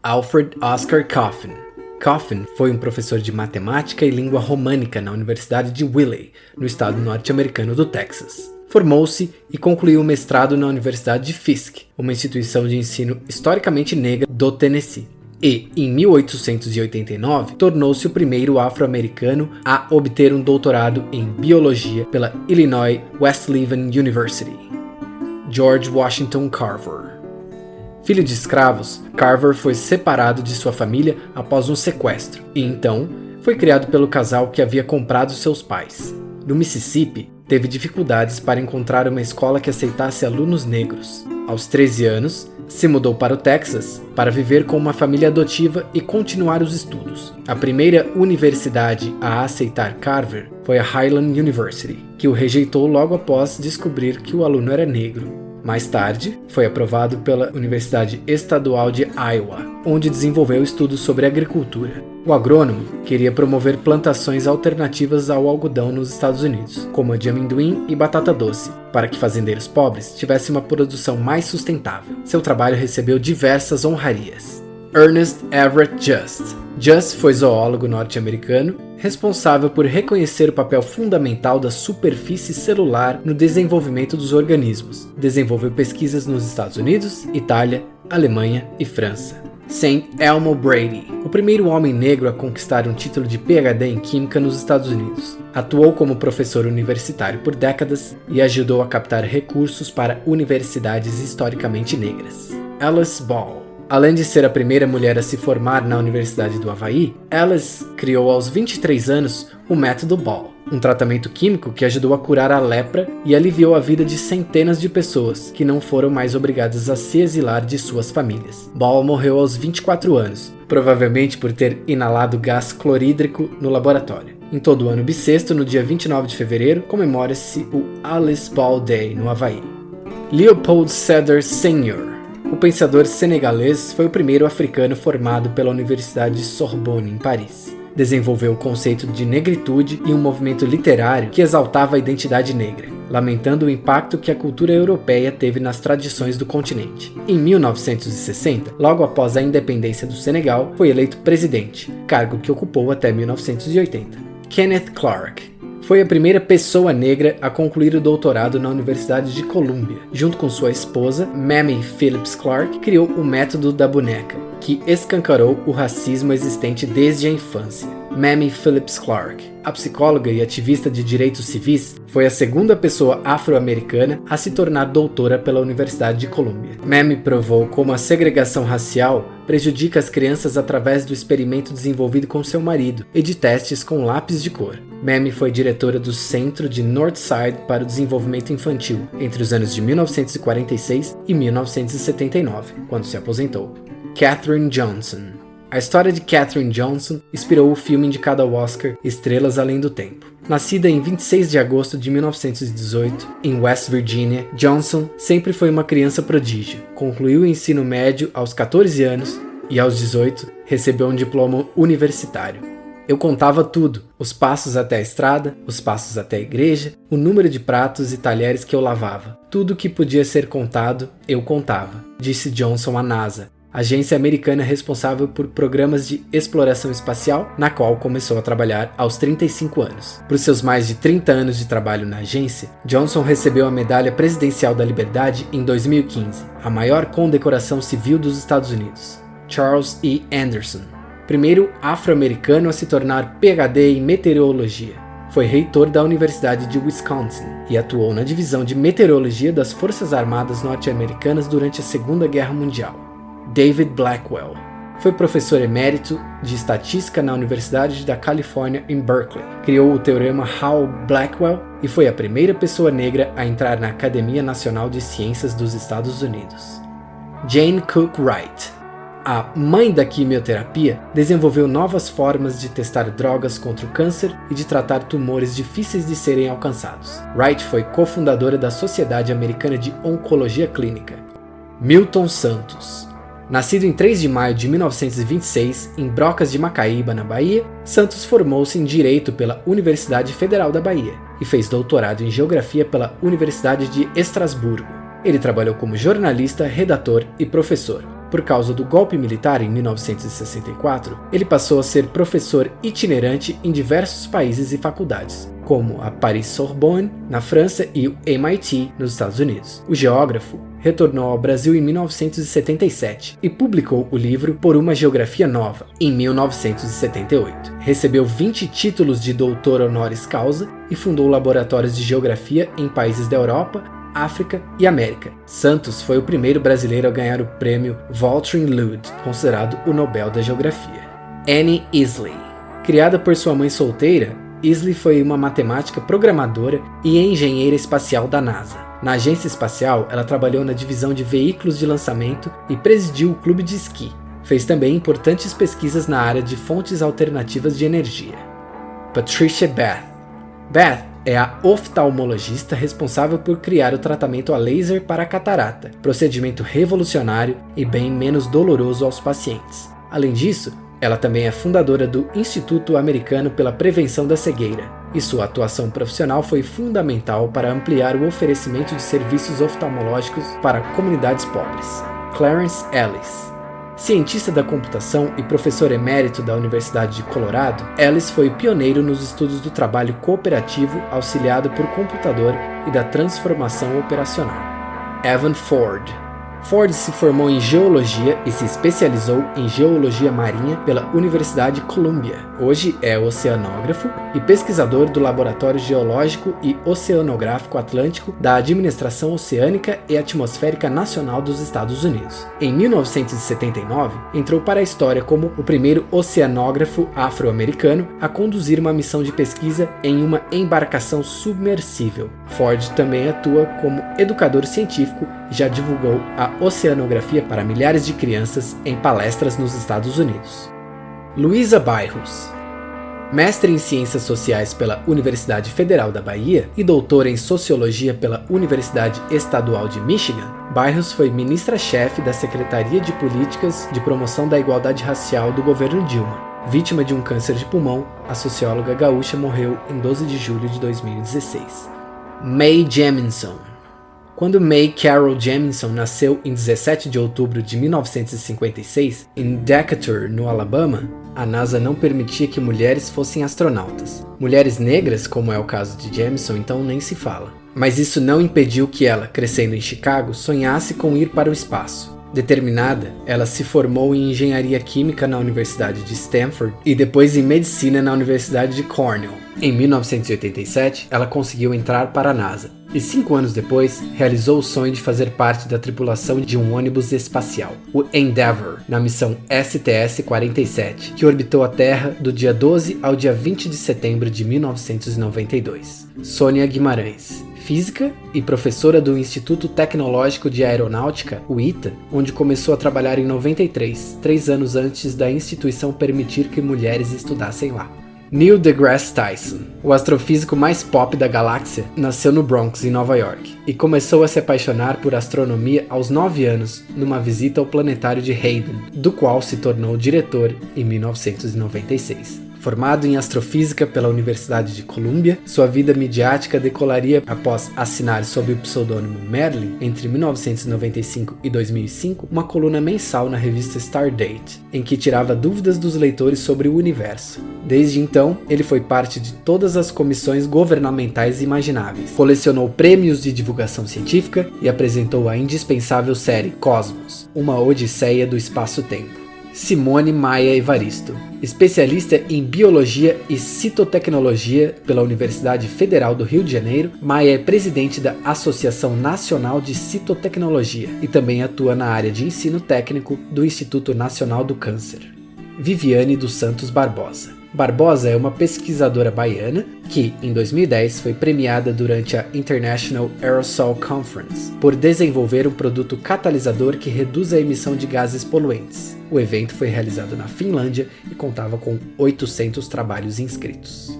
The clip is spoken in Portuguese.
Alfred Oscar Coffin. Coffin foi um professor de matemática e língua românica na Universidade de Wiley, no estado norte-americano do Texas. Formou-se e concluiu o mestrado na Universidade de Fisk, uma instituição de ensino historicamente negra do Tennessee. E, em 1889, tornou-se o primeiro afro-americano a obter um doutorado em biologia pela Illinois Wesleyan University. George Washington Carver. Filho de escravos, Carver foi separado de sua família após um sequestro e então foi criado pelo casal que havia comprado seus pais. No Mississippi, teve dificuldades para encontrar uma escola que aceitasse alunos negros. Aos 13 anos, se mudou para o Texas para viver com uma família adotiva e continuar os estudos. A primeira universidade a aceitar Carver foi a Highland University, que o rejeitou logo após descobrir que o aluno era negro. Mais tarde, foi aprovado pela Universidade Estadual de Iowa, onde desenvolveu estudos sobre agricultura. O agrônomo queria promover plantações alternativas ao algodão nos Estados Unidos, como a de amendoim e batata doce, para que fazendeiros pobres tivessem uma produção mais sustentável. Seu trabalho recebeu diversas honrarias. Ernest Everett Just. Just foi zoólogo norte-americano, responsável por reconhecer o papel fundamental da superfície celular no desenvolvimento dos organismos. Desenvolveu pesquisas nos Estados Unidos, Itália, Alemanha e França. St. Elmo Brady, o primeiro homem negro a conquistar um título de PhD em Química nos Estados Unidos. Atuou como professor universitário por décadas e ajudou a captar recursos para universidades historicamente negras. Alice Ball. Além de ser a primeira mulher a se formar na Universidade do Havaí, Alice criou aos 23 anos o método Ball, um tratamento químico que ajudou a curar a lepra e aliviou a vida de centenas de pessoas que não foram mais obrigadas a se exilar de suas famílias. Ball morreu aos 24 anos, provavelmente por ter inalado gás clorídrico no laboratório. Em todo o ano bissexto, no dia 29 de fevereiro, comemora-se o Alice Ball Day no Havaí. Leopold Sédar Sr. O pensador senegalês foi o primeiro africano formado pela Universidade de Sorbonne, em Paris. Desenvolveu o conceito de negritude e um movimento literário que exaltava a identidade negra, lamentando o impacto que a cultura europeia teve nas tradições do continente. Em 1960, logo após a independência do Senegal, foi eleito presidente, cargo que ocupou até 1980. Kenneth Clark. Foi a primeira pessoa negra a concluir o doutorado na Universidade de Columbia. Junto com sua esposa, Mamie Phillips Clark, criou o método da boneca, que escancarou o racismo existente desde a infância. Mamie Phillips Clark, a psicóloga e ativista de direitos civis, foi a segunda pessoa afro-americana a se tornar doutora pela Universidade de Columbia. Mamie provou como a segregação racial prejudica as crianças através do experimento desenvolvido com seu marido e de testes com lápis de cor. Mamie foi diretora do Centro de Northside para o Desenvolvimento Infantil entre os anos de 1946 e 1979, quando se aposentou. Katherine Johnson. A história de Katherine Johnson inspirou o filme indicado ao Oscar Estrelas Além do Tempo. Nascida em 26 de agosto de 1918, em West Virginia, Johnson sempre foi uma criança prodígio. Concluiu o ensino médio aos 14 anos e, aos 18, recebeu um diploma universitário. Eu contava tudo, os passos até a estrada, os passos até a igreja, o número de pratos e talheres que eu lavava. Tudo que podia ser contado, eu contava, disse Johnson à NASA, agência americana responsável por programas de exploração espacial, na qual começou a trabalhar aos 35 anos. Por seus mais de 30 anos de trabalho na agência, Johnson recebeu a Medalha Presidencial da Liberdade em 2015, a maior condecoração civil dos Estados Unidos. Charles E. Anderson, primeiro afro-americano a se tornar PhD em meteorologia. Foi reitor da Universidade de Wisconsin e atuou na divisão de meteorologia das Forças Armadas norte-americanas durante a Segunda Guerra Mundial. David Blackwell. Foi professor emérito de estatística na Universidade da Califórnia em Berkeley. Criou o teorema Hall-Blackwell e foi a primeira pessoa negra a entrar na Academia Nacional de Ciências dos Estados Unidos. Jane Cook Wright. A mãe da quimioterapia desenvolveu novas formas de testar drogas contra o câncer e de tratar tumores difíceis de serem alcançados. Wright foi cofundadora da Sociedade Americana de Oncologia Clínica. Milton Santos. Nascido em 3 de maio de 1926, em Brocas de Macaíba, na Bahia, Santos formou-se em Direito pela Universidade Federal da Bahia e fez doutorado em Geografia pela Universidade de Estrasburgo. Ele trabalhou como jornalista, redator e professor. Por causa do golpe militar em 1964, ele passou a ser professor itinerante em diversos países e faculdades, como a Paris-Sorbonne, na França, e o MIT, nos Estados Unidos. O geógrafo retornou ao Brasil em 1977 e publicou o livro Por uma Geografia Nova, em 1978. Recebeu 20 títulos de doutor honoris causa e fundou laboratórios de geografia em países da Europa, África e América. Santos foi o primeiro brasileiro a ganhar o prêmio Walter Lud, considerado o Nobel da Geografia. Annie Easley. Criada por sua mãe solteira, Easley foi uma matemática, programadora e engenheira espacial da NASA. Na agência espacial, ela trabalhou na divisão de veículos de lançamento e presidiu o clube de esqui. Fez também importantes pesquisas na área de fontes alternativas de energia. Patricia Beth. Beth é a oftalmologista responsável por criar o tratamento a laser para a catarata, procedimento revolucionário e bem menos doloroso aos pacientes. Além disso, ela também é fundadora do Instituto Americano pela Prevenção da Cegueira, e sua atuação profissional foi fundamental para ampliar o oferecimento de serviços oftalmológicos para comunidades pobres. Clarence Ellis. Cientista da computação e professor emérito da Universidade de Colorado, Ellis foi pioneiro nos estudos do trabalho cooperativo auxiliado por computador e da transformação operacional. Evan Ford. Ford se formou em geologia e se especializou em geologia marinha pela Universidade de Columbia. Hoje é oceanógrafo e pesquisador do Laboratório Geológico e Oceanográfico Atlântico da Administração Oceânica e Atmosférica Nacional dos Estados Unidos. Em 1979, entrou para a história como o primeiro oceanógrafo afro-americano a conduzir uma missão de pesquisa em uma embarcação submersível. Ford também atua como educador científico e já divulgou a oceanografia para milhares de crianças em palestras nos Estados Unidos. Luísa Bairros. Mestre em Ciências Sociais pela Universidade Federal da Bahia e doutora em Sociologia pela Universidade Estadual de Michigan, Bairros foi ministra-chefe da Secretaria de Políticas de Promoção da Igualdade Racial do governo Dilma. Vítima de um câncer de pulmão, a socióloga gaúcha morreu em 12 de julho de 2016. Mae Jemison. Quando Mae Carol Jemison nasceu em 17 de outubro de 1956, em Decatur, no Alabama, a NASA não permitia que mulheres fossem astronautas. Mulheres negras, como é o caso de Jemison, então nem se fala. Mas isso não impediu que ela, crescendo em Chicago, sonhasse com ir para o espaço. Determinada, ela se formou em engenharia química na Universidade de Stanford e depois em medicina na Universidade de Cornell. Em 1987, ela conseguiu entrar para a NASA e 5 anos depois, realizou o sonho de fazer parte da tripulação de um ônibus espacial, o Endeavour, na missão STS-47, que orbitou a Terra do dia 12 ao dia 20 de setembro de 1992. Sônia Guimarães. Física e professora do Instituto Tecnológico de Aeronáutica, o ITA, onde começou a trabalhar em 93, 3 anos antes da instituição permitir que mulheres estudassem lá. Neil deGrasse Tyson, o astrofísico mais pop da galáxia, nasceu no Bronx, em Nova York, e começou a se apaixonar por astronomia aos 9 anos, numa visita ao planetário de Hayden, do qual se tornou diretor em 1996. Formado em astrofísica pela Universidade de Columbia, sua vida midiática decolaria após assinar sob o pseudônimo Merlin, entre 1995 e 2005, uma coluna mensal na revista Stardate, em que tirava dúvidas dos leitores sobre o universo. Desde então, ele foi parte de todas as comissões governamentais imagináveis, colecionou prêmios de divulgação científica e apresentou a indispensável série Cosmos, uma odisseia do espaço-tempo. Simone Maia Evaristo, especialista em biologia e citotecnologia pela Universidade Federal do Rio de Janeiro, Maia é presidente da Associação Nacional de Citotecnologia e também atua na área de ensino técnico do Instituto Nacional do Câncer. Viviane dos Santos Barbosa. Barbosa é uma pesquisadora baiana que, em 2010, foi premiada durante a International Aerosol Conference por desenvolver um produto catalisador que reduz a emissão de gases poluentes. O evento foi realizado na Finlândia e contava com 800 trabalhos inscritos.